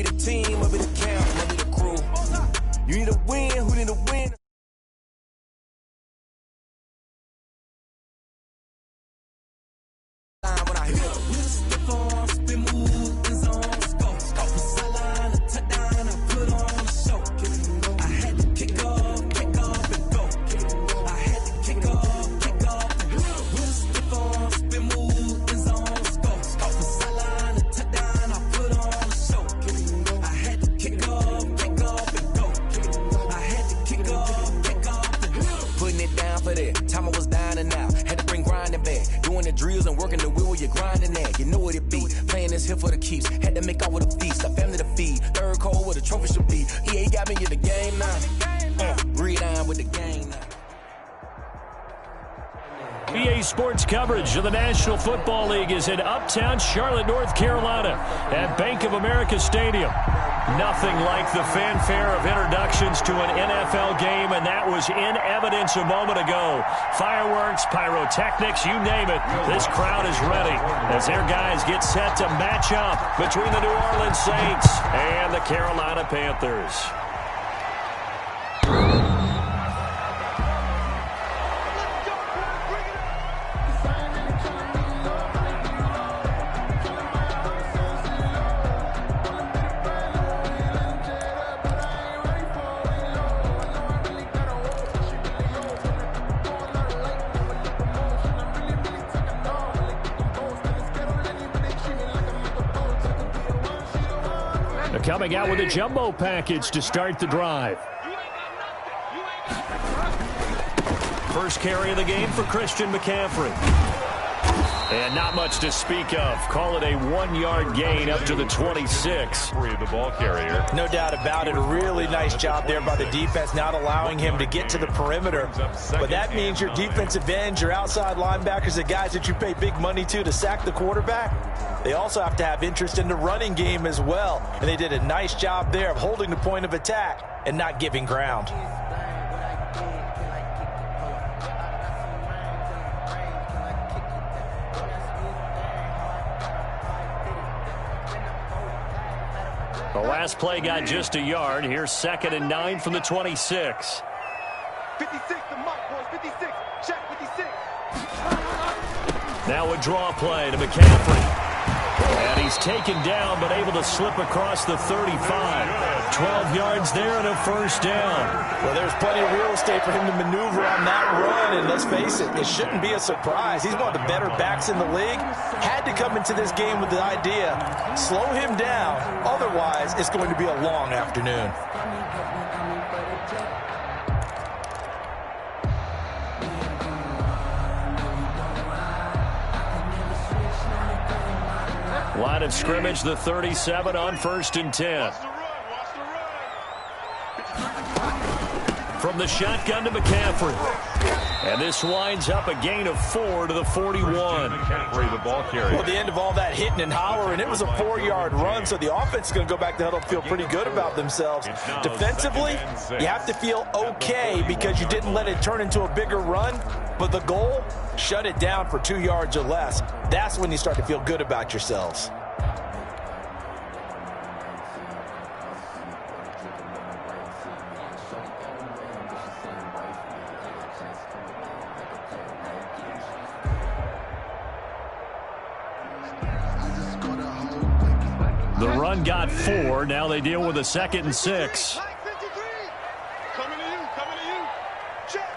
be the team, I'll be the camp, I'll be the crew. You need a win, who need a win? When I hit up, stiff on, spin move, in zone, go. From sideline to touchdown, I put on a show. I had to kick off and go. I had to kick off and go. Stiff on, spin move, in zone, go. From sideline to touchdown, I put on a show. I had to kick off and go. I had to kick off and go. Putting it down for that. Time I was down and out. Had to bring grinding back. Doing the drills and working the wheel where you're grinding at. You know what it be. Playing this here for the keeps. Had to make out with a feast. A family to feed. Third cold where the trophy should be. EA got me in the game now. Breathe on with the game now. EA Sports coverage of the National Football League is in uptown Charlotte, North Carolina at Bank of America Stadium. Nothing like the fanfare of introductions to an NFL game, and that was in evidence a moment ago. Fireworks, pyrotechnics, you name it. This crowd is ready as their guys get set to match up between the New Orleans Saints and the Carolina Panthers. Coming out with a jumbo package to start the drive. First carry of the game for Christian McCaffrey. And not much to speak of. Call it a 1-yard gain up to the 26. The ball carrier. No doubt about it. A really nice job there by the defense, not allowing him to get to the perimeter. But that means your defensive ends, your outside linebackers, the guys that you pay big money to sack the quarterback, they also have to have interest in the running game as well. And they did a nice job there of holding the point of attack and not giving ground. The last play got just a yard. Here's 2nd and 9 from the 26. 56, the mark, boys. 56. Check 56. Now a draw play to McCaffrey. And he's taken down, but able to slip across the 35. 12 yards there and a first down. Well, there's plenty of real estate for him to maneuver on that run, and let's face it, it shouldn't be a surprise. He's one of the better backs in the league. Had to come into this game with the idea, slow him down, otherwise it's going to be a long afternoon. Line of scrimmage, the 37 on 1st and 10. From the shotgun to McCaffrey. And this winds up a gain of 4 to the 41. McCaffrey, the ball carrier. Well, the end of all that hitting and hollering, it was a 4-yard run, so the offense is going to go back to huddle and feel pretty good about themselves. Defensively, you have to feel okay because you didn't let it turn into a bigger run, but the goal, shut it down for 2 yards or less. That's when you start to feel good about yourselves. The run got 4. Now they deal with a 2nd and 6. Coming to you. Check.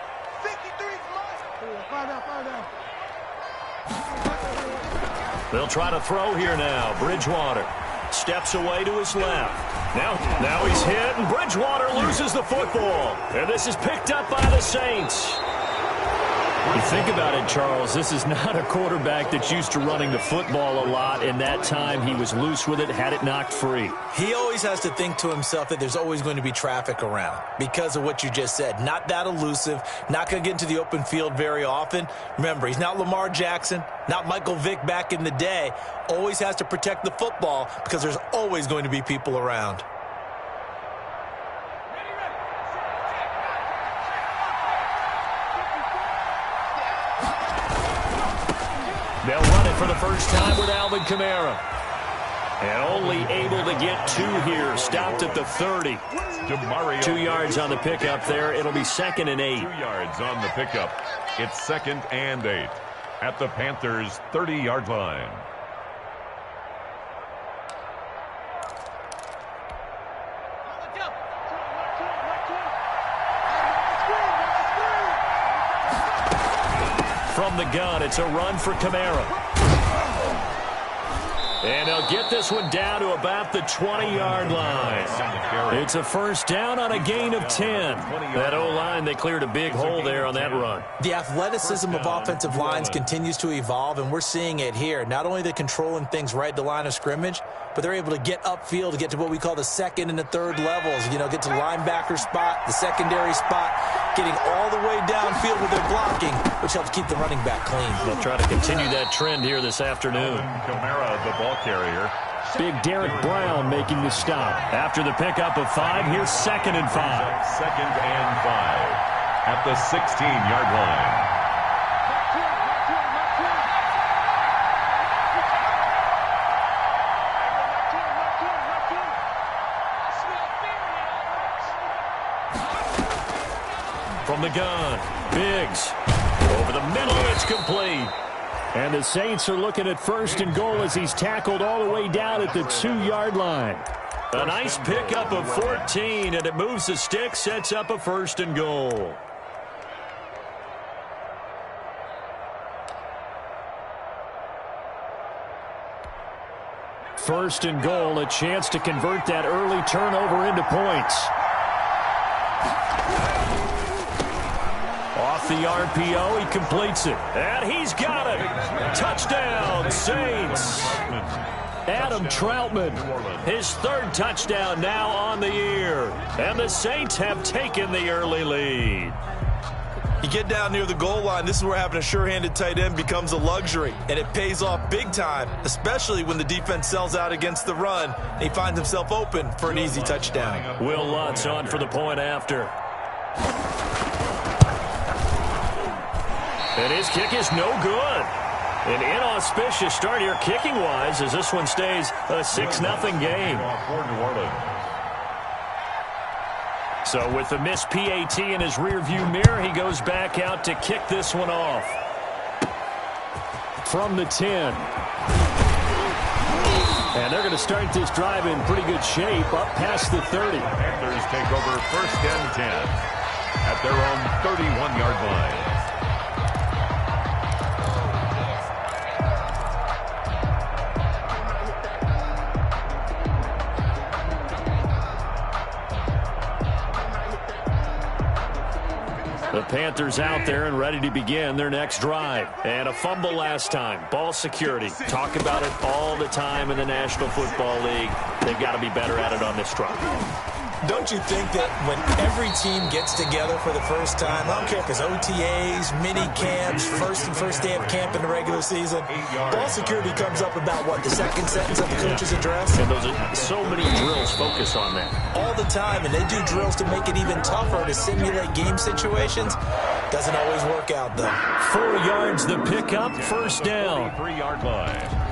53. Fire down. They'll try to throw here now. Bridgewater steps away to his left. Now he's hit, and Bridgewater loses the football. And this is picked up by the Saints. You think about it, Charles, this is not a quarterback that's used to running the football a lot, and that time he was loose with it, had it knocked free. He always has to think to himself that there's always going to be traffic around because of what you just said. Not that elusive, not going to get into the open field very often. Remember, he's not Lamar Jackson, not Michael Vick back in the day. Always has to protect the football because there's always going to be people around. They'll run it for the first time with Alvin Kamara. And only able to get 2 here. Stopped at the 30. 2 yards on the pickup there. It'll be 2nd and 8. 2 yards on the pickup. It's 2nd and 8 at the Panthers' 30-yard line. From the gun, it's a run for Kamara. And they'll get this one down to about the 20-yard line. It's a first down on a gain of 10. That O-line, they cleared a big hole there on that run. The athleticism of offensive lines continues to evolve, and we're seeing it here. Not only are they controlling things right at the line of scrimmage, but they're able to get upfield to get to what we call the 2nd and the 3rd levels. You know, get to the linebacker spot, the secondary spot, getting all the way downfield with their blocking, which helps keep the running back clean. They'll try to continue that trend here this afternoon. Kamara, the ball carrier. Big Derek Brown making the stop. After the pickup of 5, here's 2nd and 5. 2nd and 5 at the 16-yard line. From the gun, Biggs. Over the middle, it's complete. And the Saints are looking at 1st and goal as he's tackled all the way down at the 2-yard line. A nice pickup of 14, and it moves the stick, sets up a 1st and goal. First and goal, a chance to convert that early turnover into points. Off the RPO, he completes it. And he's got it. Touchdown, Saints. Adam Troutman, his 3rd touchdown now on the year. And the Saints have taken the early lead. You get down near the goal line, this is where having a sure-handed tight end becomes a luxury, and it pays off big time, especially when the defense sells out against the run, and he finds himself open for an easy touchdown. Will Lutz on for the point after. And his kick is no good. An inauspicious start here kicking-wise as this one stays a 6-0 game. So with the missed PAT in his rearview mirror, he goes back out to kick this one off. From the 10. And they're going to start this drive in pretty good shape up past the 30. Panthers take over 1st and 10 at their own 31-yard line. The Panthers out there and ready to begin their next drive. And a fumble last time. Ball security. Talk about it all the time in the National Football League. They've got to be better at it on this drive. Don't you think that when every team gets together for the first time, I don't care if it's OTAs, mini camps, first day of camp in the regular season, ball security comes up about, what, the 2nd sentence of the coach's address? And those are so many drills focus on that. All the time, and they do drills to make it even tougher to simulate game situations. Doesn't always work out, though. 4 yards the pickup, 1st down. 3-yard line.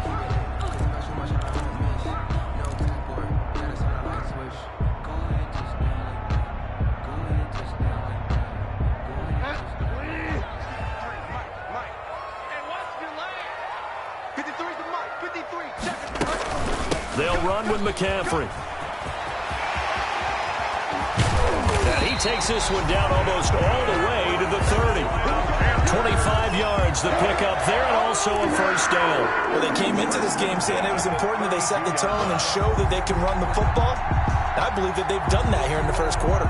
They'll run with McCaffrey. And he takes this one down almost all the way to the 30. 25 yards, the pickup there, and also a 1st down. Well, they came into this game saying it was important that they set the tone and show that they can run the football. I believe that they've done that here in the 1st quarter.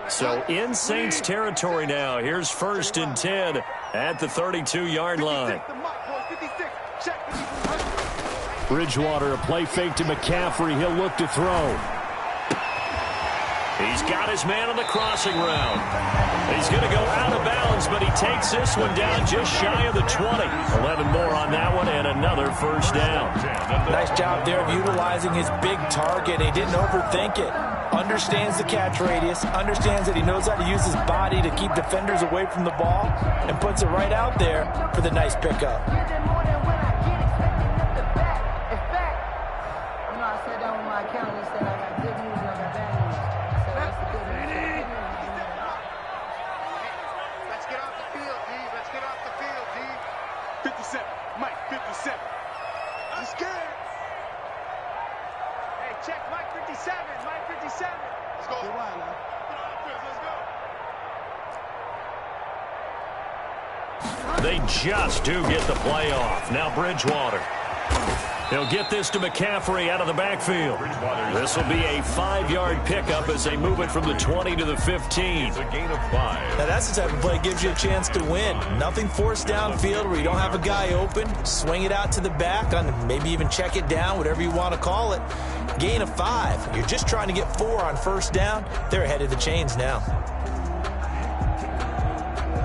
So in Saints territory now. Here's 1st and 10 at the 32-yard line. Bridgewater, a play fake to McCaffrey. He'll look to throw. He's got his man on the crossing route. He's going to go out of bounds, but he takes this one down just shy of the 20. 11 more on that one and another first down. Nice job there of utilizing his big target. He didn't overthink it. Understands the catch radius, understands that he knows how to use his body to keep defenders away from the ball, and puts it right out there for the nice pickup. Check Mike 57, Mike 57. Let's go. Let's go. They just do get the play off. Now Bridgewater. He'll get this to McCaffrey out of the backfield. This will be a 5-yard pickup as they move it from the 20 to the 15. It's a gain of 5. Now that's the type of play that gives you a chance to win. Nothing forced downfield where you don't have a guy open. Swing it out to the back, on maybe even check it down, whatever you want to call it. Gain of 5. You're just trying to get 4 on first down. They're ahead of the chains now.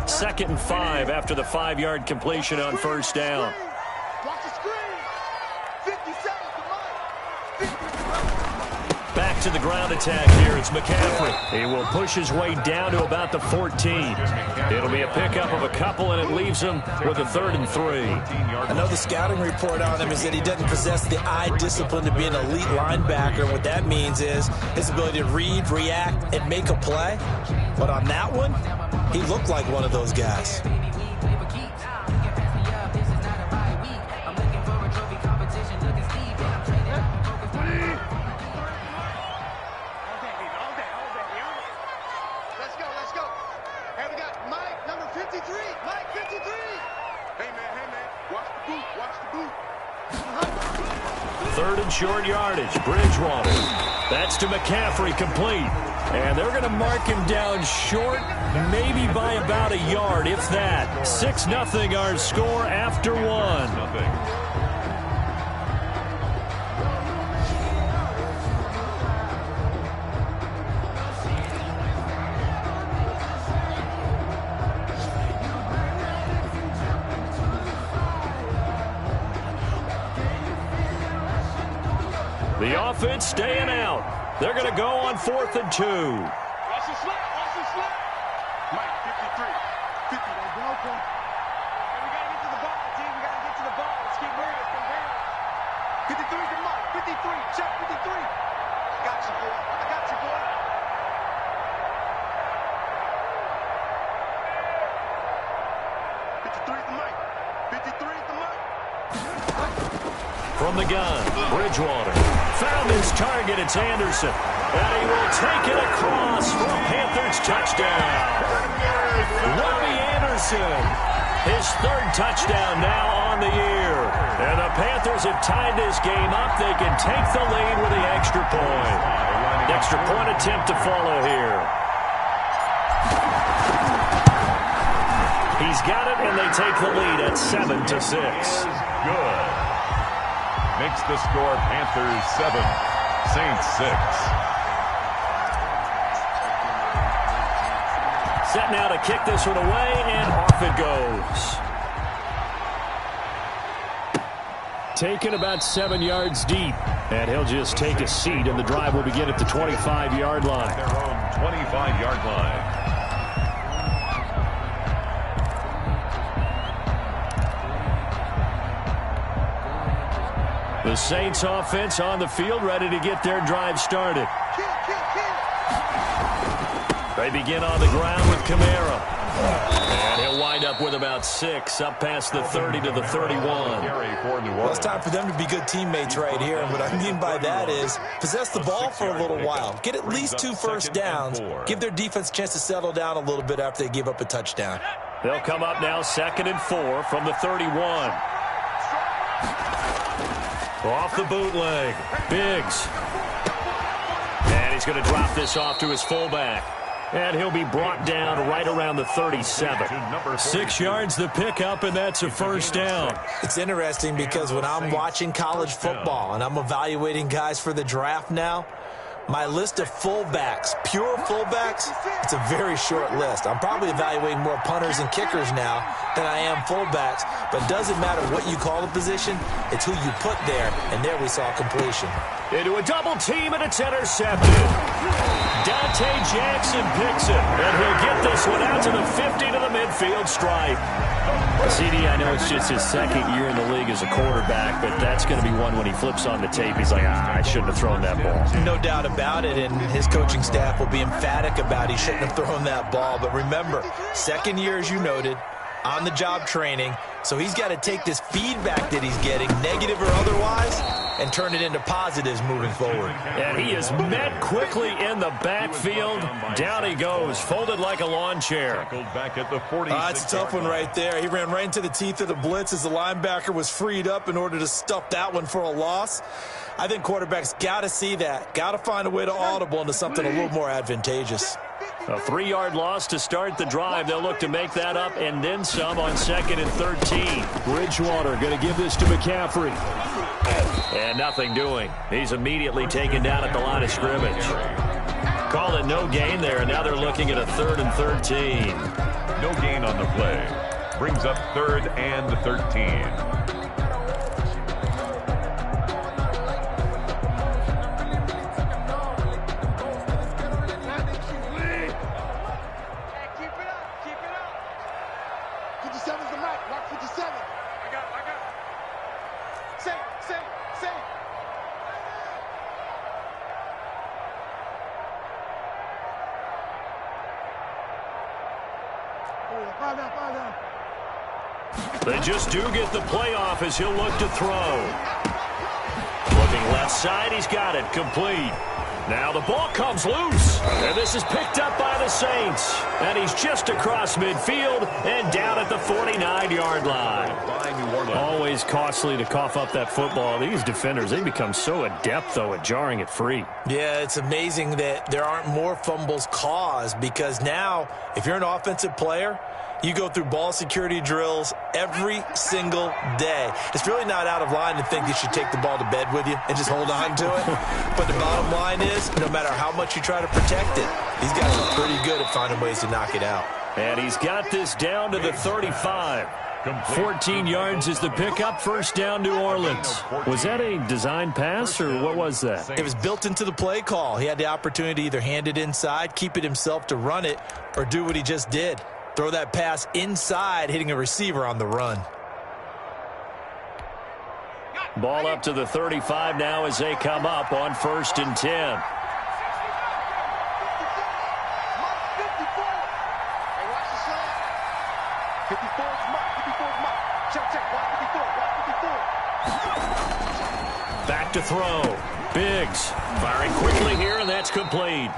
2nd and 5 after the 5-yard completion on first down. Watch the screen. 57 to Mike. Back to the ground attack here. It's McCaffrey. He will push his way down to about the 14. It'll be a pickup of a couple, and it leaves him with a 3rd and 3. I know the scouting report on him is that he doesn't possess the eye discipline to be an elite linebacker. What that means is his ability to read, react, and make a play. But on that one, he looked like one of those guys. Third and short yardage. Bridgewater. That's to McCaffrey, complete. And they're going to mark him down short, maybe by about a yard, if that. 6-0 our score after 1. The offense staying out. They're going to go on 4th and 2. Watch the slap, watch the slap. Mike, 53. 50, let's go. Hey, we got to get to the ball, team. We got to get to the ball. Let's keep moving. Let's come down. 53 to Mike. 53. Check 53. I got you, boy. I got you, boy. From the gun, Bridgewater found his target. It's Anderson, and he will take it across for a Panthers touchdown. Robbie Anderson, his 3rd touchdown now on the year. And the Panthers have tied this game up. They can take the lead with the extra point. Extra point attempt to follow here. He's got it, and they take the lead at 7-6. Good. Makes the score Panthers 7, Saints 6. Set now to kick this one away, and off it goes. Taken about 7 yards deep, and he'll just take a seat, and the drive will begin at the 25-yard line. Their own 25-yard line. The Saints offense on the field, ready to get their drive started. They begin on the ground with Kamara. And he'll wind up with about 6, up past the 30 to the 31. Well, it's time for them to be good teammates right here. And what I mean by that is possess the ball for a little while. Get at least 2 first downs. Give their defense a chance to settle down a little bit after they give up a touchdown. They'll come up now 2nd and 4 from the 31. Off the bootleg, Biggs. And he's going to drop this off to his fullback. And he'll be brought down right around the 37. 6 yards the pickup, and that's a first down. It's interesting because when I'm watching college football and I'm evaluating guys for the draft now, My list of fullbacks, pure fullbacks, it's a very short list. I'm probably evaluating more punters and kickers now than I am fullbacks, but it doesn't matter what you call the position, it's who you put there, and there we saw completion. Into a double team, and it's intercepted. Dante Jackson picks it, and he'll get this one out to the 50 to the midfield stripe. CD, I know it's just his second year in the league as a quarterback, but that's going to be one when he flips on the tape. He's like, I shouldn't have thrown that ball. No doubt about it, and his coaching staff will be emphatic about he shouldn't have thrown that ball. But remember, second year, as you noted, on-the-job training, so he's got to take this feedback that he's getting, negative or otherwise, and turn it into positives moving forward. And he is met quickly in the backfield. Down he goes, folded like a lawn chair. Back at the 46. That's a tough one right there. He ran right into the teeth of the blitz as the linebacker was freed up in order to stuff that one for a loss. I think quarterbacks got to see that, got to find a way to audible into something a little more advantageous. A 3-yard loss to start the drive. They'll look to make that up and then some on 2nd and 13. Bridgewater going to give this to McCaffrey. And nothing doing. He's immediately taken down at the line of scrimmage. Call it no gain there, and now they're looking at a 3rd and 13. No gain on the play. Brings up 3rd and 13. They just do get the playoff as he'll look to throw. Looking left side, he's got it, complete. Now the ball comes loose, and this is picked up by the Saints. And he's just across midfield and down at the 49-yard line. Always costly to cough up that football. These defenders, they become so adept, though, at jarring it free. Yeah, it's amazing that there aren't more fumbles caused, because now, if you're an offensive player, you go through ball security drills every single day. It's really not out of line to think you should take the ball to bed with you and just hold on to it. But the bottom line is, no matter how much you try to protect it, these guys are pretty good at finding ways to knock it out. And he's got this down to the 35. 14 yards is the pickup, 1st down, New Orleans. Was that a design pass, or what was that? It was built into the play call. He had the opportunity to either hand it inside, keep it himself to run it, or do what he just did. Throw that pass inside, hitting a receiver on the run. Ball up to the 35 now as they come up on 1st and 10. Back to throw. Biggs firing quickly here, and that's complete.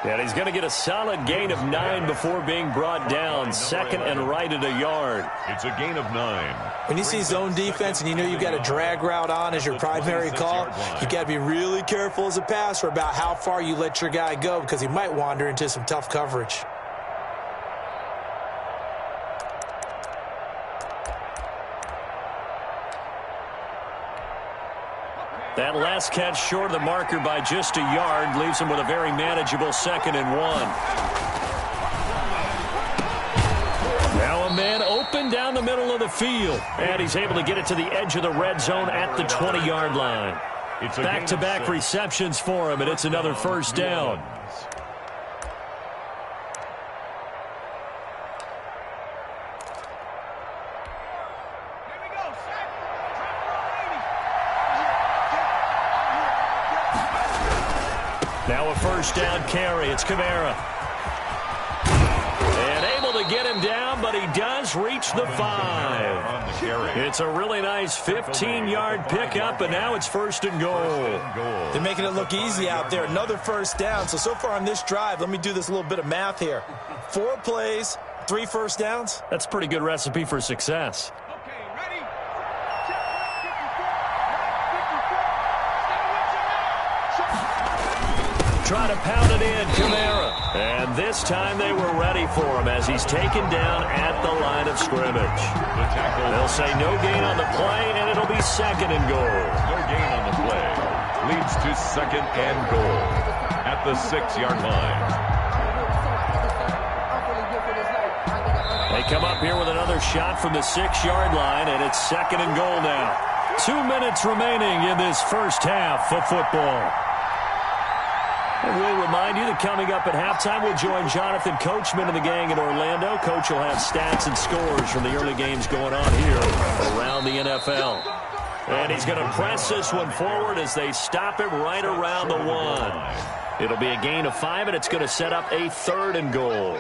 And he's going to get a solid gain of 9 before being brought down. 2nd and right at a yard. It's a gain of 9. When you see zone defense and you know you've got a drag route on as your primary call, you got to be really careful as a passer about how far you let your guy go, because he might wander into some tough coverage. That last catch short of the marker by just a yard leaves him with a very manageable 2nd and 1. Now a man open down the middle of the field, and he's able to get it to the edge of the red zone at the 20-yard line. Back-to-back receptions for him, and it's another 1st down. Now a 1st down carry. It's Kamara. And able to get him down, but he does reach the 5. It's a really nice 15-yard pickup, and now it's 1st and goal. They're making it look easy out there. Another 1st down. So far on this drive, let me do this little bit of math here. 4 plays, 3 1st downs. That's a pretty good recipe for success. Try to pound it in, Kamara. And this time they were ready for him as he's taken down at the line of scrimmage. They'll say no gain on the play, and it'll be 2nd and goal. No gain on the play. Leads to 2nd and goal. at the 6-yard line. They come up here with another shot from the 6-yard line, and it's 2nd and goal now. 2 minutes remaining in this first half of football. And we'll remind you that coming up at halftime, we'll join Jonathan Coachman and the gang in Orlando. Coach will have stats and scores from the early games going on here around the NFL. And he's going to press this one forward as they stop him right around the 1. It'll be a gain of 5, and it's going to set up a 3rd and goal.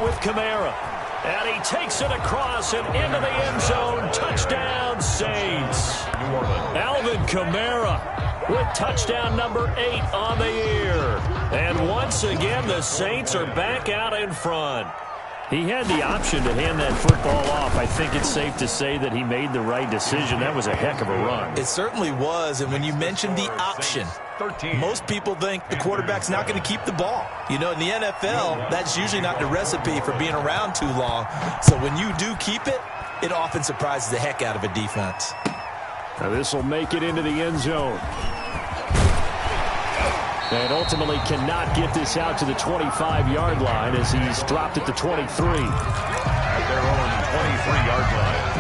With Kamara, and he takes it across and into the end zone. Touchdown, Saints. New Orleans. Alvin Kamara with touchdown number 8 on the year. And once again, the Saints are back out in front. He had the option to hand that football off. I think it's safe to say that he made the right decision. That was a heck of a run. It certainly was, and when you mentioned the option, most people think the quarterback's not going to keep the ball. You know, in the NFL, that's usually not the recipe for being around too long. So when you do keep it, it often surprises the heck out of a defense. Now this will make it into the end zone. And ultimately cannot get this out to the 25-yard line as he's dropped at the 23. At their own 23-yard line.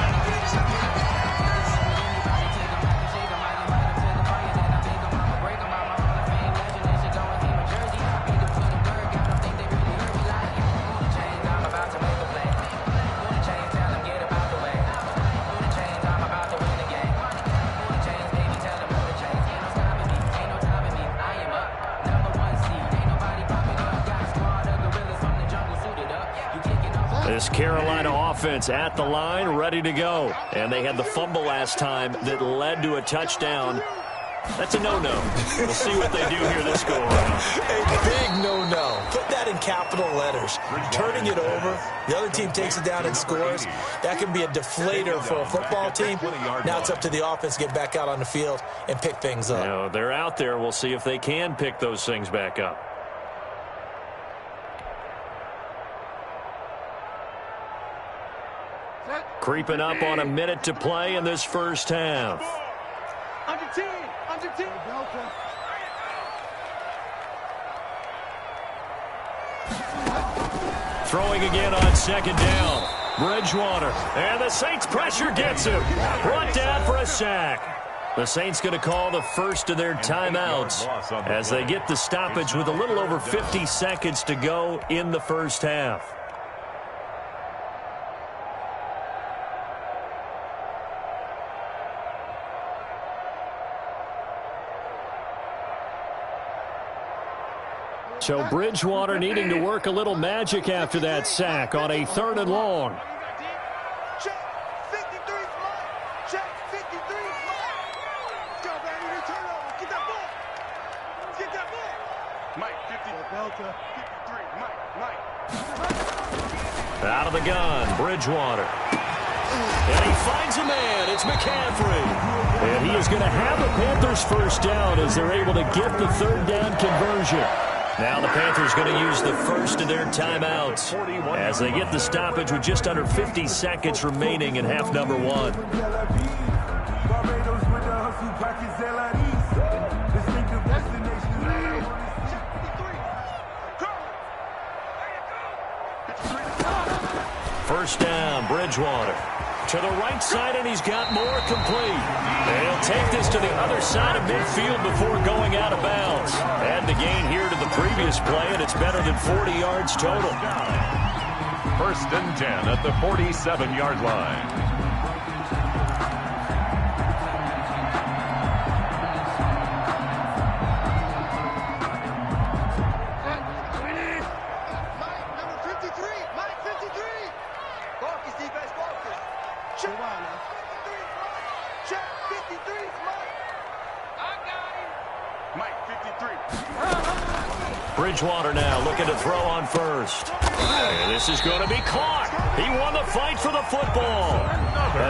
This Carolina offense at the line, ready to go. And they had the fumble last time that led to a touchdown. That's a no-no. We'll see what they do here this go-around. A big no-no. Put that in capital letters. Turning it over, the other team takes it down and scores. That can be a deflator for a football team. Now it's up to the offense to get back out on the field and pick things up. You know, they're out there. We'll see if they can pick those things back up. Creeping up on a minute to play in this first half. Under 10. Throwing again on 2nd down. Bridgewater. And the Saints pressure gets him. Brought down for a sack. The Saints going to call the first of their timeouts as they get the stoppage with a little over 50 seconds to go in the first half. So Bridgewater needing to work a little magic after that sack on a 3rd and long. Check 53 Mike. Check 53 Mike. Let's go, baby. Turn over. Get that ball. Get that ball. Mike, 50. Delta. 53. Mike. Out of the gun, Bridgewater. And he finds a man. It's McCaffrey. And he is going to have the Panthers first down as they're able to get the 3rd down conversion. Now the Panthers going to use the first of their timeouts as they get the stoppage with just under 50 seconds remaining in half number 1. First down, Bridgewater. To the right side, and he's got more complete. They'll take this to the other side of midfield before going out of bounds. Add the gain here to the previous play, and it's better than 40 yards total. 1st and 10 at the 47-yard line. Bridgewater now looking to throw on first. And this is going to be caught. He won the fight for the football.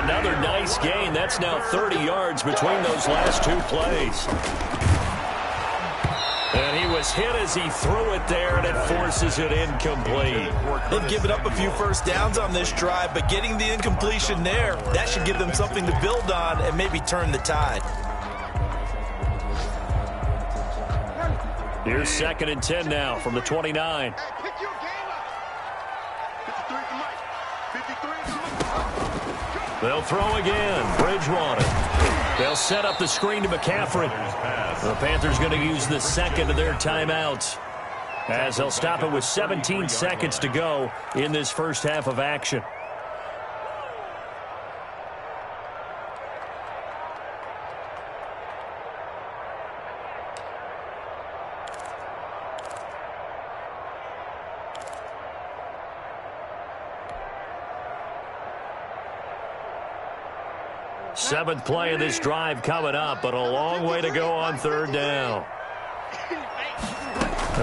Another nice gain. That's now 30 yards between those last two plays. And he was hit as he threw it there, and it forces it incomplete. They've given up a few first downs on this drive, but getting the incompletion there, that should give them something to build on and maybe turn the tide. Here's 2nd and 10 now from the 29. They'll throw again. Bridgewater. They'll set up the screen to McCaffrey. The Panthers going to use the second of their timeouts, as they'll stop it with 17 seconds to go in this first half of action. Seventh play of this drive coming up, but a long way to go on 3rd down.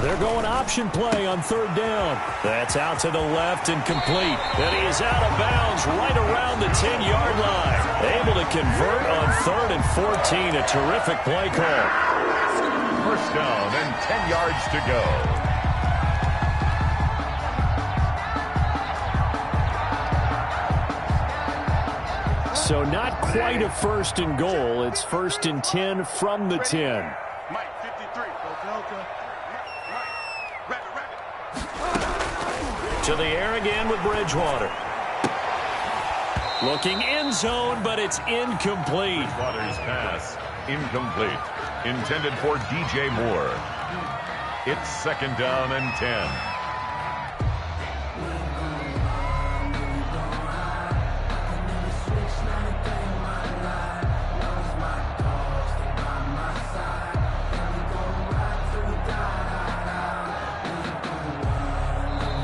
They're going option play on 3rd down. That's out to the left and complete. And he is out of bounds right around the 10-yard line. Able to convert on 3rd and 14. A terrific play call. First down and 10 yards to go. So not quite a 1st and goal. It's 1st and 10 from the 10. Mike, 53. To the air again with Bridgewater. Looking end zone, but it's incomplete. Bridgewater's pass, incomplete. Intended for DJ Moore. It's 2nd down and 10.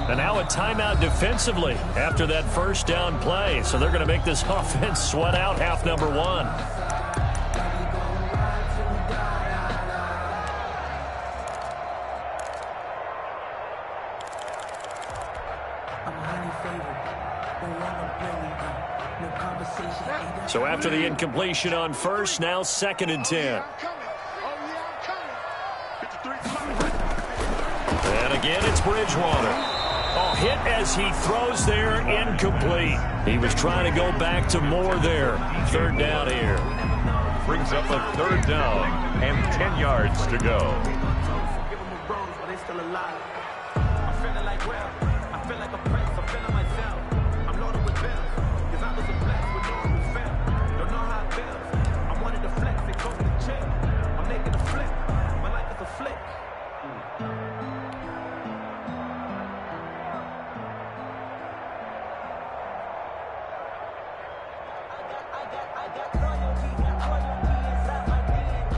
And now a timeout defensively after that first down play. So they're going to make this offense sweat out half number 1. So after the incompletion on first, now 2nd and 10. And again, it's Bridgewater. Oh, hit as he throws there, incomplete. He was trying to go back to Moore there. 3rd down here. Brings up a 3rd down and 10 yards to go.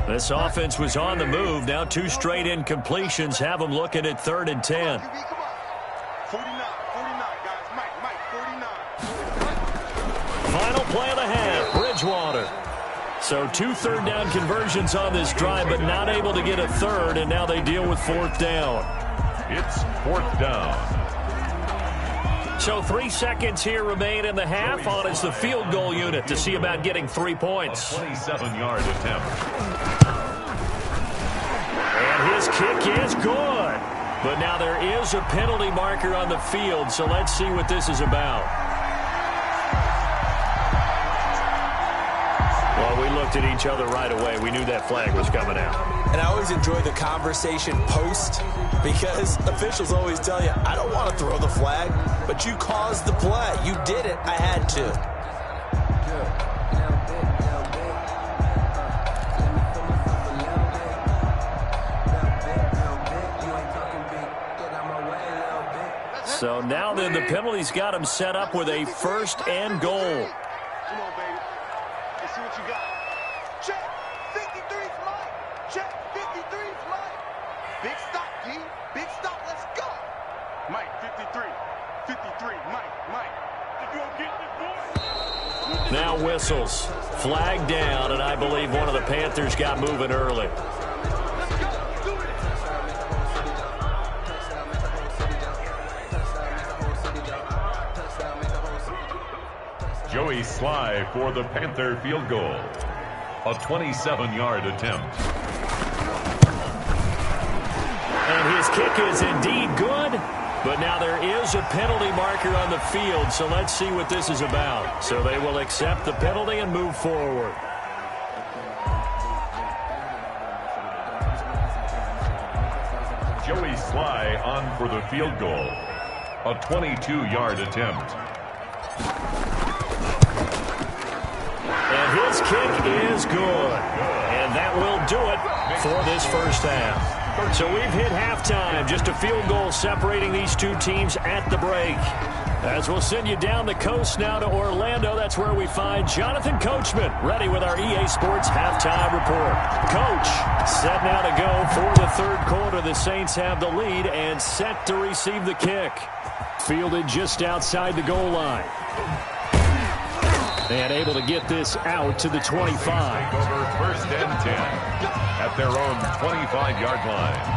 This offense was on the move. Now 2 straight incompletions have them looking at 3rd and 10. 49, guys. Mike, 49. Final play of the half, Bridgewater. So 2 3rd down conversions on this drive, but not able to get a 3rd, and now they deal with 4th down. It's 4th down. So 3 seconds here remain in the half on as the field goal unit to see about getting 3 points. A 27-yard attempt. And his kick is good. But now there is a penalty marker on the field, so let's see what this is about. Well, we looked at each other right away. We knew that flag was coming out. And I always enjoy the conversation post, because officials always tell you, I don't want to throw the flag, but you caused the play. You did it. I had to. So now then the penalty's got him set up with a 1st and goal. Come on, baby. Let's see what you got. Check. 53's Mike. Check. 53's Mike. Big stop, G. Big stop. Let's go. Mike, 53. 53. Mike. If you don't get this boy. Now whistles. Flag down, and I believe one of the Panthers got moving early. Joey Sly for the Panther field goal. A 27-yard attempt. And his kick is indeed good, but now there is a penalty marker on the field, so let's see what this is about. So they will accept the penalty and move forward. Joey Sly on for the field goal. A 22-yard attempt. And his kick is good. And that will do it for this first half. So we've hit halftime. Just a field goal separating these two teams at the break. As we'll send you down the coast now to Orlando, that's where we find Jonathan Coachman, ready with our EA Sports halftime report. Coach, set now to go for the third quarter. The Saints have the lead and set to receive the kick. Fielded just outside the goal line. And able to get this out to the 25. Over first and 10 at their own 25-yard line.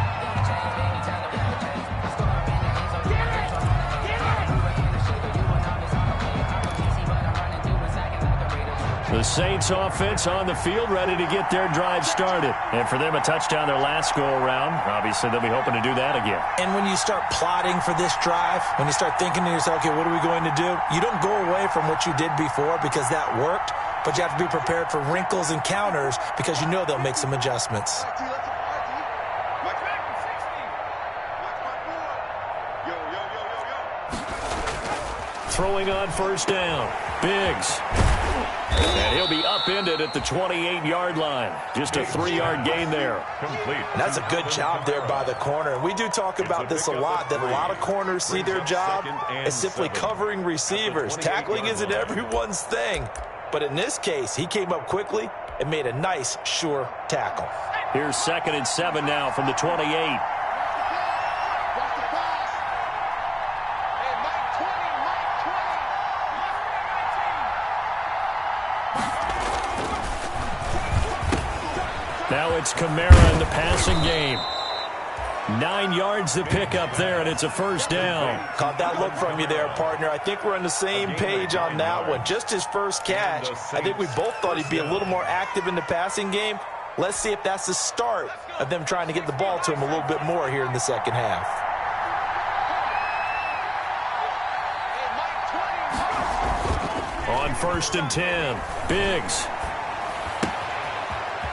The Saints offense on the field, ready to get their drive started. And for them, a touchdown their last go-around. Obviously, they'll be hoping to do that again. And when you start plotting for this drive, when you start thinking to yourself, okay, what are we going to do? You don't go away from what you did before because that worked, but you have to be prepared for wrinkles and counters because you know they'll make some adjustments. Throwing on first down. Biggs. And he'll be upended at the 28-yard line. Just a 3-yard gain there. Complete. And that's a good job there by the corner. And we do talk about this a lot, that a lot of corners see their job as simply covering receivers. Tackling isn't everyone's thing. But in this case, he came up quickly and made a nice, sure tackle. Here's 2nd and 7 now from the 28. Now it's Kamara in the passing game. 9 yards to pick up there, and it's a first down. Caught that look from you there, partner. I think we're on the same page on that one. Just his first catch. I think we both thought he'd be a little more active in the passing game. Let's see if that's the start of them trying to get the ball to him a little bit more here in the second half. On 1st and 10, Biggs.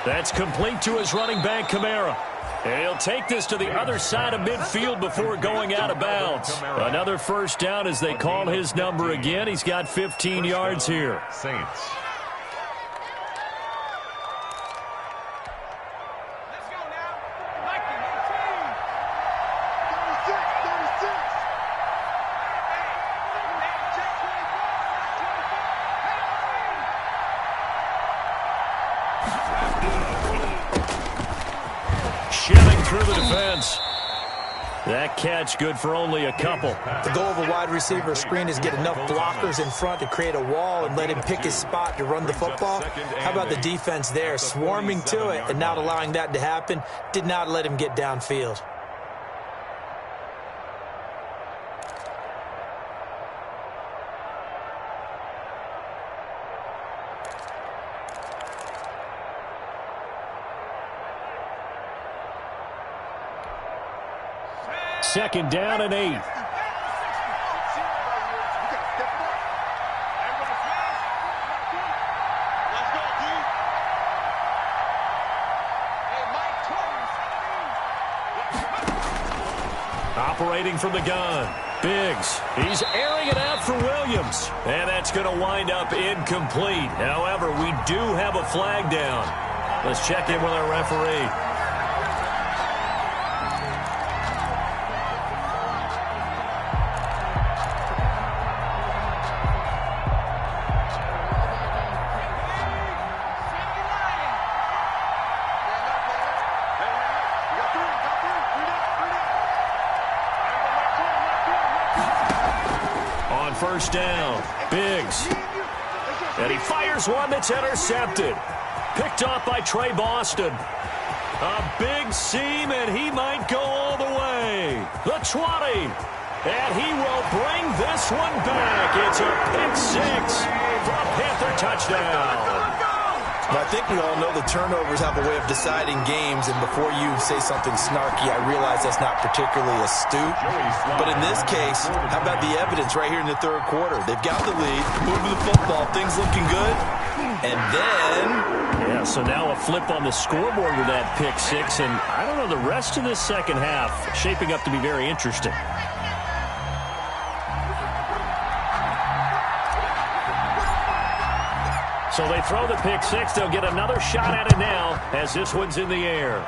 That's complete to his running back, Kamara. And he'll take this to the other side of midfield before going out of bounds. Another first down as they call his number again. He's got 15 yards here. Saints. Shiving through the defense. That catch good for only a couple. The goal of a wide receiver screen is get enough blockers in front to create a wall and let him pick his spot to run the football. How about the defense there, swarming to it and not allowing that to happen? Did not let him get downfield. Second down and 8. Operating from the gun. Biggs. He's airing it out for Williams. And that's going to wind up incomplete. However, we do have a flag down. Let's check in with our referee. First down, Biggs. And he fires one that's intercepted. Picked off by Trey Boston. A big seam, and he might go all the way. The 20. And he will bring this one back. It's a pick six from down. I think we all know the turnovers have a way of deciding games, and before you say something snarky, I realize that's not particularly astute. But in this case, how about the evidence right here in the third quarter? They've got the lead, moving the football, things looking good, and then... Yeah, so now a flip on the scoreboard with that pick six, and I don't know, the rest of this second half shaping up to be very interesting. So they throw the pick six. They'll get another shot at it now as this one's in the air.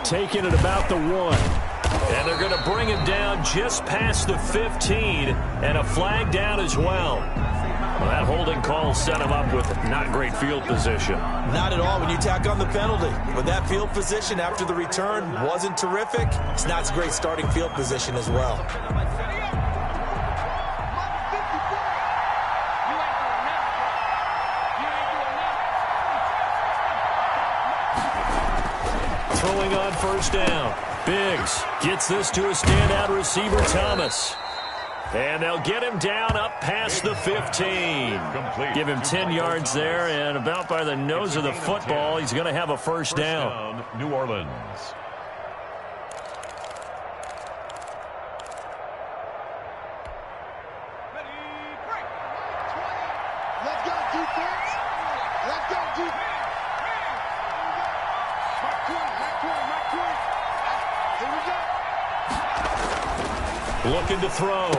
Taking it about the 1. And they're going to bring him down just past the 15. And a flag down as well. Well, that holding call set him up with not great field position. Not at all when you tack on the penalty. But that field position after the return wasn't terrific. It's not a great starting field position as well. Throwing on first down. Biggs gets this to a standout receiver, Thomas. And they'll get him down up past the 15. Give him 10 yards there, and about by the nose of the football, he's going to have a first down. New Orleans. Let's go, defense. Let's go, defense. Looking to throw.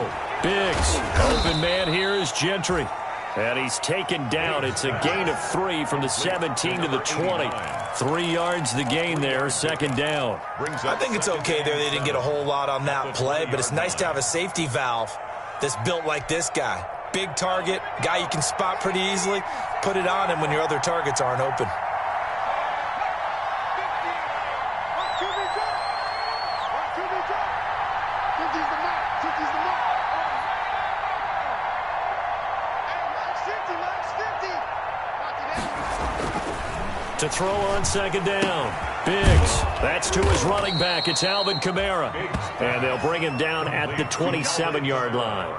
Biggs. Open man here is Gentry. And he's taken down. It's a gain of 3 from the 17 to the 20. 3 yards the gain there, second down. I think it's okay there. They didn't get a whole lot on that play, but it's nice to have a safety valve that's built like this guy. Big target, guy you can spot pretty easily. Put it on him when your other targets aren't open. To throw on second down. Biggs. That's to his running back. It's Alvin Kamara. And they'll bring him down at the 27-yard line.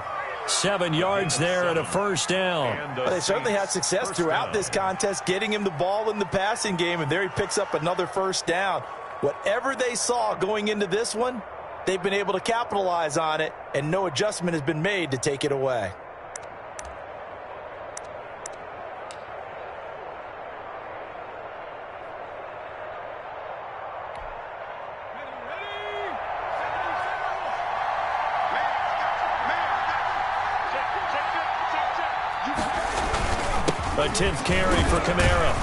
7 yards there and a first down. Well, they certainly had success throughout this contest, getting him the ball in the passing game, and there he picks up another first down. Whatever they saw going into this one, they've been able to capitalize on it, and no adjustment has been made to take it away. A 10th carry for Kamara.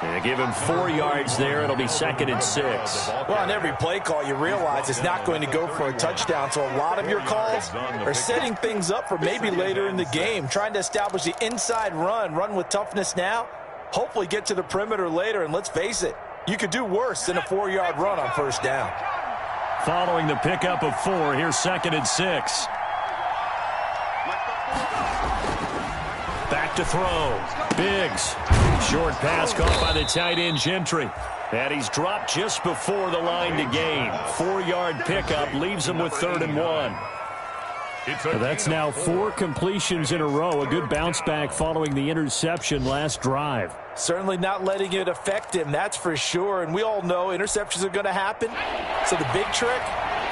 They give him 4 yards there. It'll be 2nd and 6. Well, on every play call, you realize it's not going to go for a touchdown, so a lot of your calls are setting things up for maybe later in the game, trying to establish the inside run with toughness now, hopefully get to the perimeter later, and let's face it, you could do worse than a 4-yard run on first down. Following the pickup of 4, here's 2nd and 6. Back to throw. Biggs. Short pass caught by the tight end Gentry. And he's dropped just before the line to gain. 4-yard pickup leaves him with 3rd and 1. So that's now 4 completions in a row. A good bounce back following the interception last drive. Certainly not letting it affect him, that's for sure. And we all know interceptions are going to happen. So the big trick,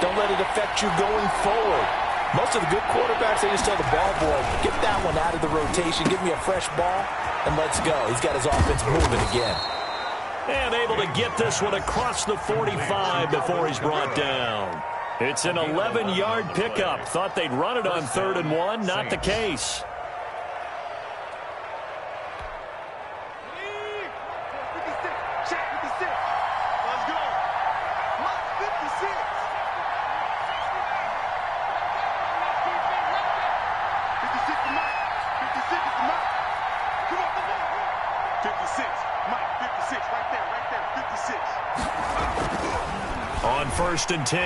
don't let it affect you going forward. Most of the good quarterbacks, they just tell the ball boy, get that one out of the rotation, give me a fresh ball, and let's go. He's got his offense moving again. And able to get this one across the 45 before he's brought down. It's an 11-yard pickup. Thought they'd run it on 3rd and 1. Not the case. On 1st and 10,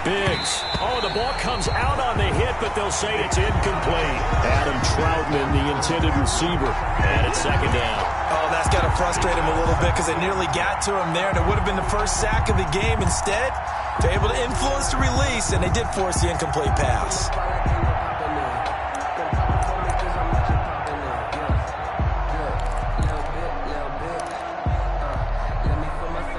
Biggs. Oh, the ball comes out on the hit, but they'll say it's incomplete. Adam Troutman, the intended receiver, and it's 2nd down. Oh, that's got to frustrate him a little bit because they nearly got to him there, and it would have been the first sack of the game. Instead, they're able to influence the release, and they did force the incomplete pass.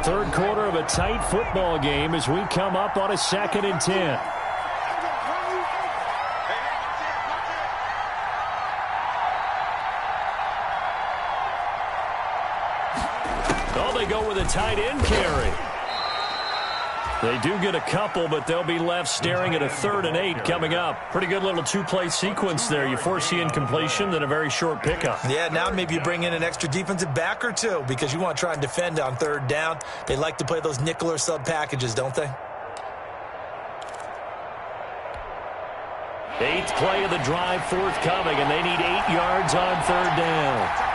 Third quarter of a tight football game as we come up on a 2nd and 10. Oh, they go with a tight end carry. They do get a couple, but they'll be left staring at a 3rd and 8 coming up. Pretty good little 2-play sequence there. You force the incompletion, then a very short pickup. Yeah, now maybe you bring in an extra defensive back or two because you want to try and defend on 3rd down. They like to play those nickel or sub packages, don't they? 8th play of the drive forthcoming, and they need 8 yards on 3rd down.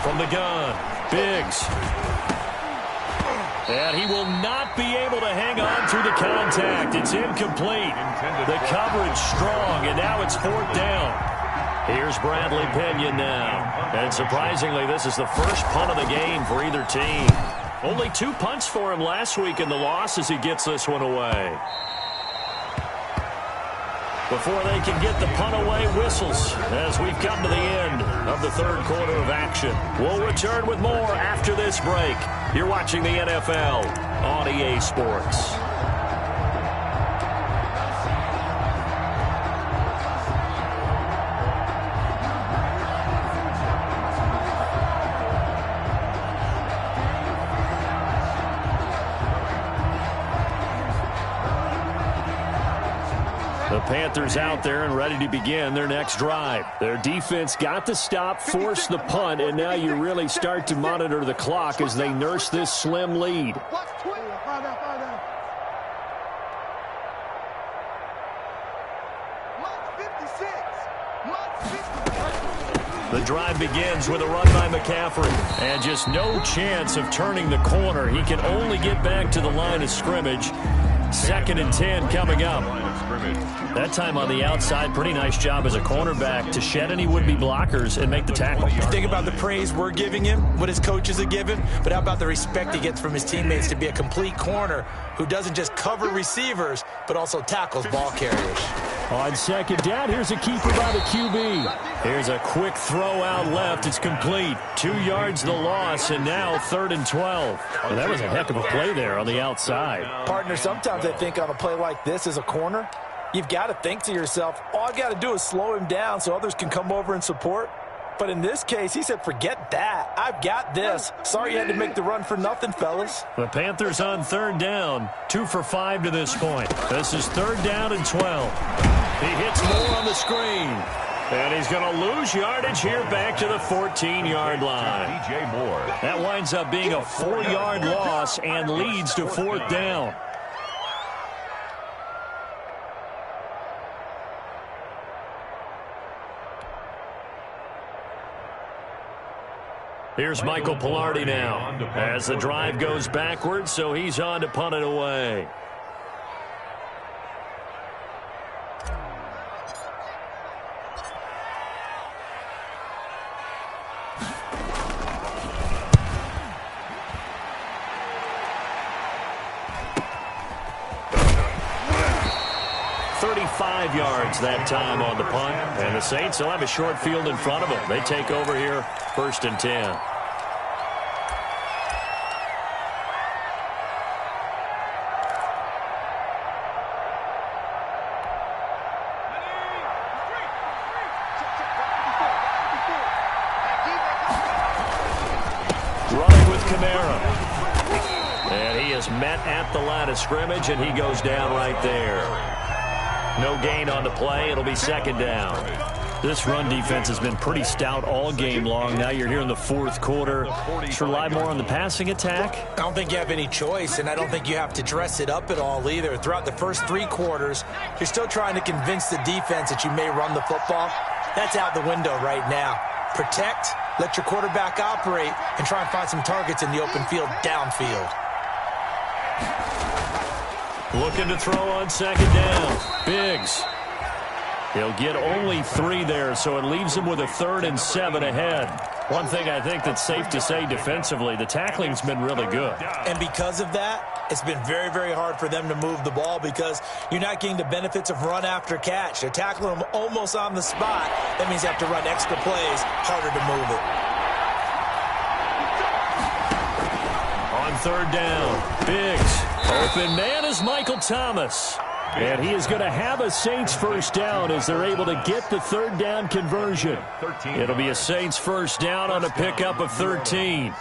From the gun, Biggs. And he will not be able to hang on through the contact. It's incomplete. The coverage strong, and now it's 4th down. Here's Bradley Pinion now. And surprisingly, this is the first punt of the game for either team. Only 2 punts for him last week in the loss as he gets this one away. Before they can get the punt away, whistles as we've come to the end of the 3rd quarter of action. We'll return with more after this break. You're watching the NFL on EA Sports. The Panthers out there and ready to begin their next drive. Their defense got the stop, forced the punt, and now you really start to monitor the clock as they nurse this slim lead. The drive begins with a run by McCaffrey, and just no chance of turning the corner. He can only get back to the line of scrimmage. 2nd and 10 coming up. That time on the outside, pretty nice job as a cornerback to shed any would-be blockers and make the tackle. You think about the praise we're giving him, what his coaches are giving, but how about the respect he gets from his teammates to be a complete corner who doesn't just cover receivers, but also tackles ball carriers. On 2nd down, here's a keeper by the QB. Here's a quick throw out left. It's complete. 2 yards the loss, and now 3rd and 12. Well, that was a heck of a play there on the outside. Partner, sometimes I think on a play like this as a corner, you've got to think to yourself, all I've got to do is slow him down so others can come over and support. But in this case, he said, forget that. I've got this. Sorry you had to make the run for nothing, fellas. The Panthers on 3rd down. 2 for 5 to this point. This is 3rd down and 12. He hits more on the screen. And he's going to lose yardage here back to the 14-yard line. DJ Moore. That winds up being a 4-yard loss and leads to 4th down. Here's Michael Pilardi now as the drive goes backwards, so he's on to punt it away. Yards that time on the punt, and the Saints will have a short field in front of them. They take over here 1st and 10. Running with Kamara, and he is met at the line of scrimmage, and he goes down right there. No gain on the play. It'll be 2nd down. This run defense has been pretty stout all game long. Now you're here in the 4th quarter. Just rely more on the passing attack. I don't think you have any choice, and I don't think you have to dress it up at all either. Throughout the first 3 quarters, you're still trying to convince the defense that you may run the football. That's out the window right now. Protect, let your quarterback operate, and try and find some targets in the open field downfield. Looking to throw on 2nd down. Biggs. He'll get only 3 there, so it leaves him with a 3rd and 7 ahead. One thing I think that's safe to say defensively, the tackling's been really good. And because of that, it's been very, very hard for them to move the ball because you're not getting the benefits of run after catch. They're tackling them almost on the spot. That means you have to run extra plays, harder to move it. On third down, Biggs. Open man is Michael Thomas. And he is going to have a Saints first down as they're able to get the third down conversion. It'll be a Saints first down on a pickup of 13.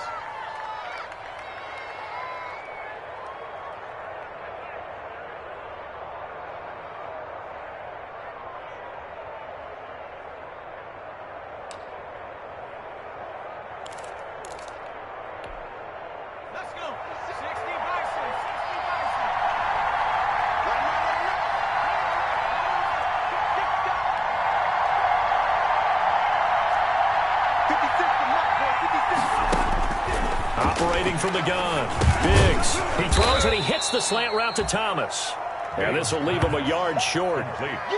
Operating from the gun, Biggs. He throws and he hits the slant route to Thomas. And this will leave him a yard short.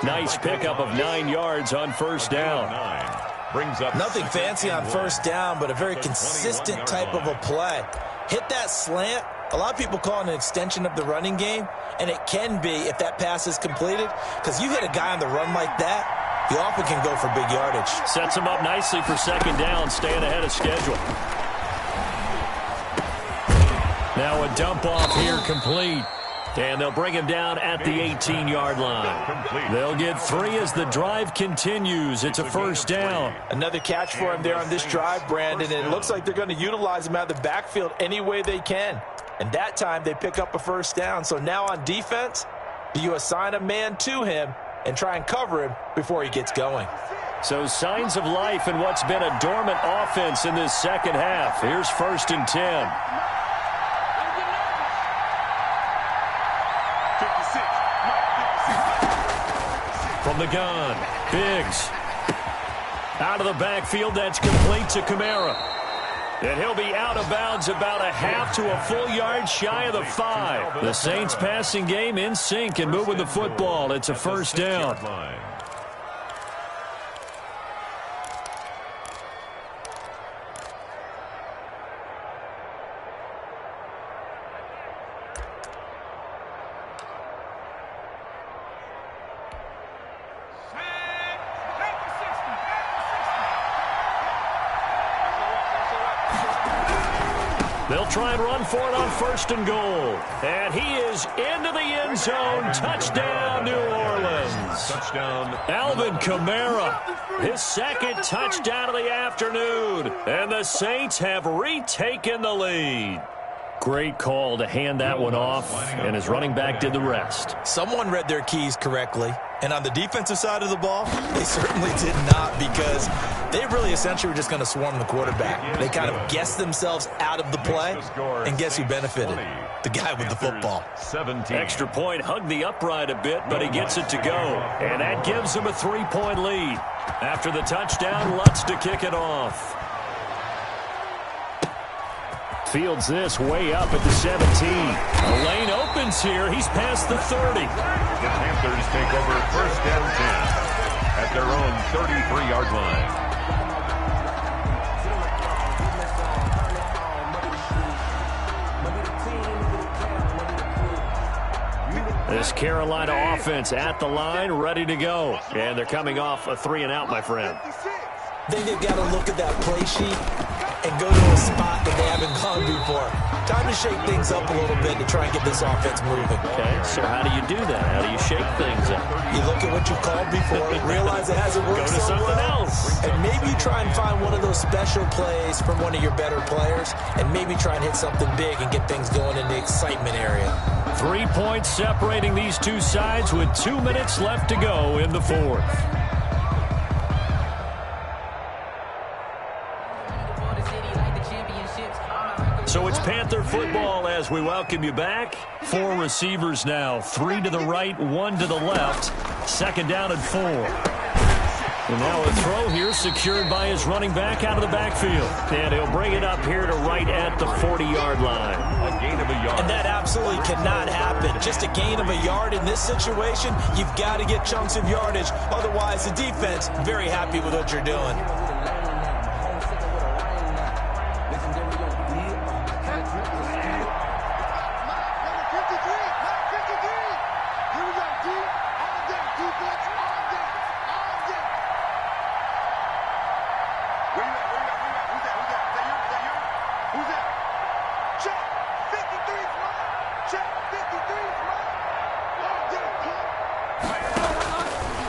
Nice pickup of 9 yards on first down. Nothing fancy on first down, but a very consistent type of a play. Hit that slant. A lot of people call it an extension of the running game, and it can be if that pass is completed, because you hit a guy on the run like that, you often can go for big yardage. Sets him up nicely for second down, staying ahead of schedule. Now a dump off here complete. And they'll bring him down at the 18-yard line. They'll get 3 as the drive continues. It's a first down. Another catch for him there on this drive, Brandon, and it looks like they're going to utilize him out of the backfield any way they can. And that time they pick up a first down. So now on defense, do you assign a man to him and try and cover him before he gets going? So signs of life in what's been a dormant offense in this second half. Here's 1st and 10. From the gun, Biggs. Out of the backfield, that's complete to Kamara. And he'll be out of bounds about a half to a full yard shy of the 5. The Saints passing game in sync and moving the football. It's a first down. They'll try and run for it on 1st and goal. And he is into the end zone. Touchdown, New Orleans. Touchdown. Alvin Kamara, his 2nd touchdown of the afternoon. And the Saints have retaken the lead. Great call to hand that one off, and his running back did the rest. Someone read their keys correctly, and on the defensive side of the ball, they certainly did not, because they really essentially were just going to swarm the quarterback. They kind of guessed themselves out of the play, and guess who benefited? The guy with the football. 17. Extra point, hugged the upright a bit, but he gets it to go. And that gives him a 3-point lead. After the touchdown, Lutz to kick it off. Fields this way up at the 17. The lane opens here. He's past the 30. The Panthers take over 1st and 10 at their own 33-yard line. This Carolina offense at the line, ready to go. And they're coming off a 3-and-out, my friend. I think they've got to look at that play sheet and go to a spot that they haven't gone before. Time to shake things up a little bit to try and get this offense moving. Okay, so how do you do that? How do you shake things up? You look at what you've called before, realize it hasn't worked Go to something else. and maybe you try and find one of those special plays from one of your better players, and maybe try and hit something big and get things going in the excitement area. 3 points separating these two sides with 2 minutes left to go in the 4th. So it's Panther football as we welcome you back. 4 receivers now, 3 to the right, 1 to the left. 2nd down and 4. And now a throw here secured by his running back out of the backfield. And he'll bring it up here to right at the 40-yard line. A gain of a yard. And that absolutely cannot happen. Just a gain of a yard in this situation, you've got to get chunks of yardage. Otherwise, the defense, very happy with what you're doing.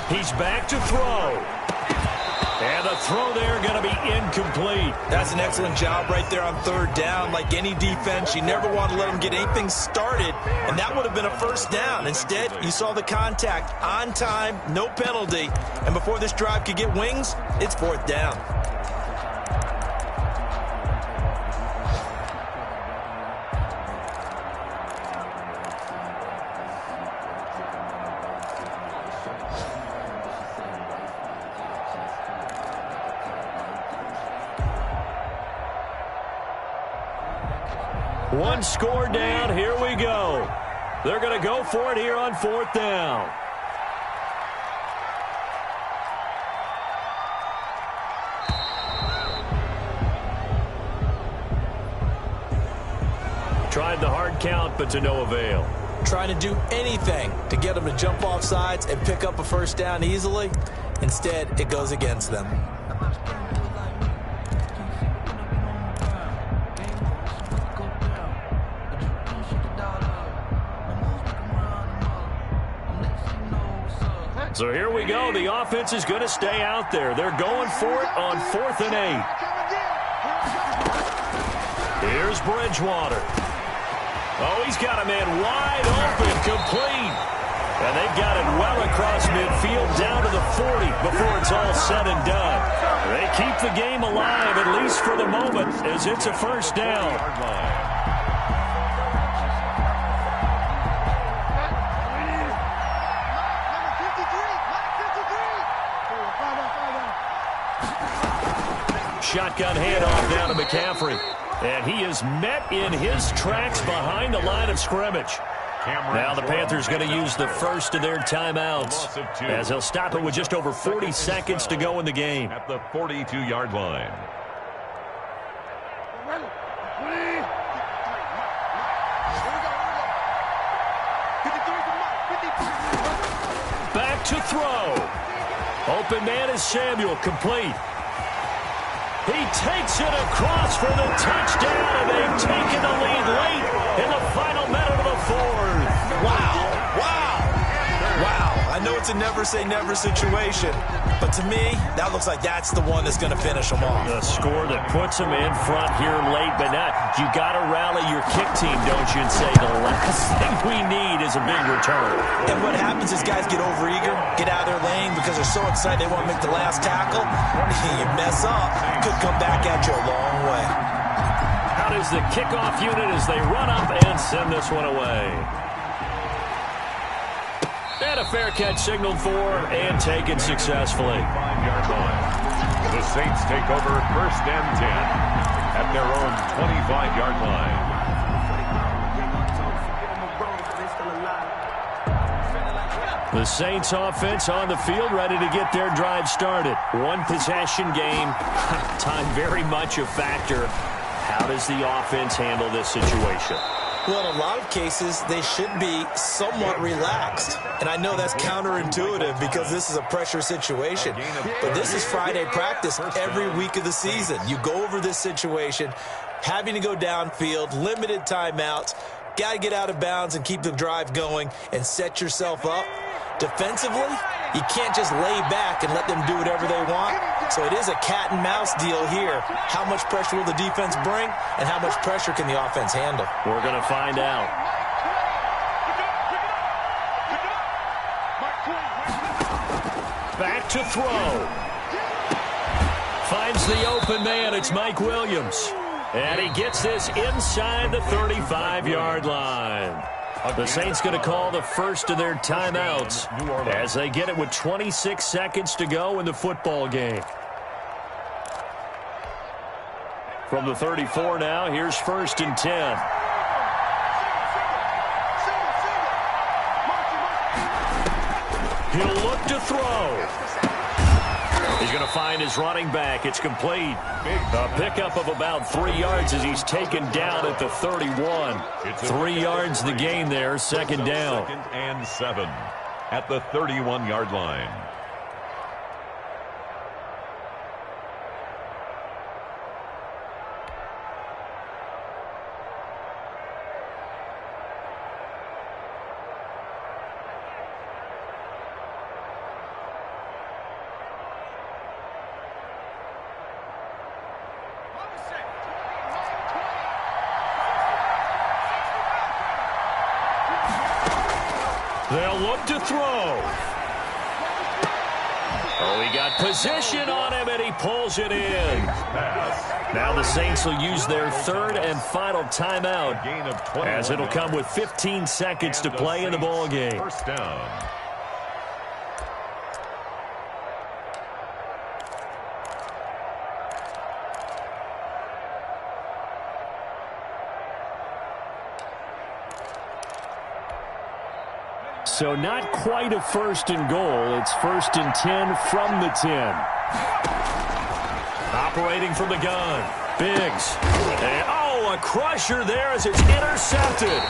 He's back to throw. And the throw there going to be incomplete. That's an excellent job right there on third down. Like any defense, you never want to let them get anything started, and that would have been a first down. Instead, you saw the contact on time, no penalty, and before this drive could get wings, it's fourth down. One score down. Here we go. They're going to go for it here on fourth down. Tried the hard count, but to no avail. Trying to do anything to get them to jump off sides and pick up a first down easily. Instead, it goes against them. So here we go. The offense is going to stay out there. They're going for it on 4th and 8. Here's Bridgewater. Oh, he's got a man wide open, complete. And they've got it well across midfield down to the 40 before it's all said and done. They keep the game alive, at least for the moment, as it's a first down. Shotgun handoff down to McCaffrey. And he is met in his tracks behind the line of scrimmage. Now the Panthers going to use the first of their timeouts, as they'll stop it with just over 40 seconds to go in the game. At the 42-yard line. Back to throw. Open man is Samuel, complete. He takes it across for the touchdown, and they've taken the lead late in the final minute of the fourth. Wow. I know it's a never-say-never situation, but to me, that looks like that's the one that's going to finish them off. The score that puts them in front here late, but not. You got to rally your kick team, don't you, and say the last thing we need is a big return. And what happens is guys get overeager, get out of their lane because they're so excited they want to make the last tackle. You mess up, could come back at you a long way. Out is the kickoff unit as they run up and send this one away. And a fair catch signaled for and taken successfully. 5-yard line. The Saints take over 1st and 10 at their own 25-yard line. The Saints offense on the field, ready to get their drive started. One possession game. Time very much a factor. How does the offense handle this situation? Well, in a lot of cases, they should be somewhat relaxed. And I know that's counterintuitive because this is a pressure situation. But this is Friday practice every week of the season. You go over this situation, having to go downfield, limited timeouts, got to get out of bounds and keep the drive going and set yourself up. Defensively, you can't just lay back and let them do whatever they want. So it is a cat and mouse deal here. How much pressure will the defense bring, and how much pressure can the offense handle? We're going to find out. Back to throw. Finds the open man. It's Mike Williams. And he gets this inside the 35-yard line. The Saints going to call the first of their timeouts as they get it with 26 seconds to go in the football game. From the 34 now, here's 1st and 10. He'll look to throw. He's going to find his running back. It's complete. A pickup of about 3 yards as he's taken down at the 31. 3 yards the gain there, second down. 2nd and 7 at the 31-yard line. They'll look to throw. Oh, he got position on him, and he pulls it in. Now the Saints will use their third and final timeout, as it'll come with 15 seconds to play in the ball game. First down. So not quite a first and goal. It's 1st and 10 from the 10. Operating from the gun. Biggs. And, a crusher there as it's intercepted.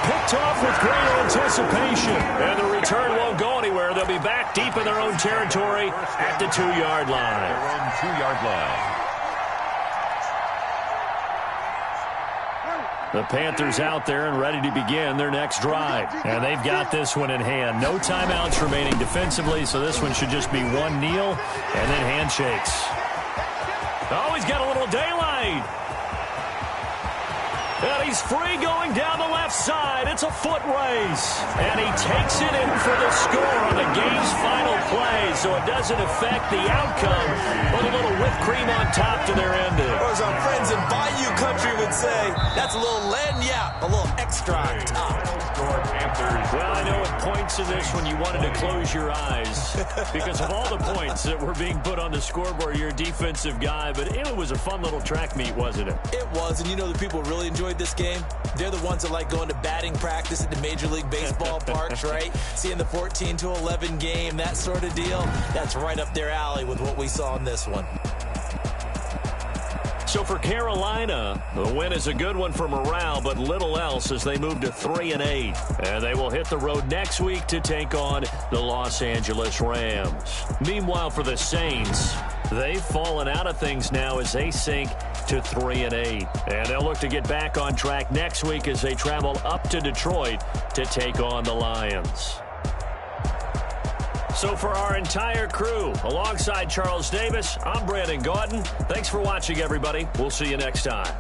Picked off with great anticipation. And the return won't go anywhere. They'll be back deep in their own territory at the 2-yard line. Their own 2-yard line. The Panthers out there and ready to begin their next drive. And they've got this one in hand. No timeouts remaining defensively, so this one should just be one kneel and then handshakes. Oh, he's got a little daylight. And he's free going down the left side. It's a foot race. And he takes it in for the score on the game's final play, so it doesn't affect the outcome, but a little whipped cream on top to their ending. Or as our friends in Bayou Country would say, that's a little lagniappe, a little extra on top. Well, I know at points in this when you wanted to close your eyes because of all the points that were being put on the scoreboard. You're a defensive guy, but it was a fun little track meet, wasn't it? It was, and you know the people really enjoyed this game? They're the ones that like going to batting practice at the Major League Baseball parks, right? Seeing the 14-11 game, that sort of deal. That's right up their alley with what we saw in this one. So for Carolina, the win is a good one for morale, but little else as they move to 3-8. And they will hit the road next week to take on the Los Angeles Rams. Meanwhile, for the Saints, they've fallen out of things now as they sink to 3-8. And they'll look to get back on track next week as they travel up to Detroit to take on the Lions. So for our entire crew, alongside Charles Davis, I'm Brandon Gaudin. Thanks for watching, everybody. We'll see you next time.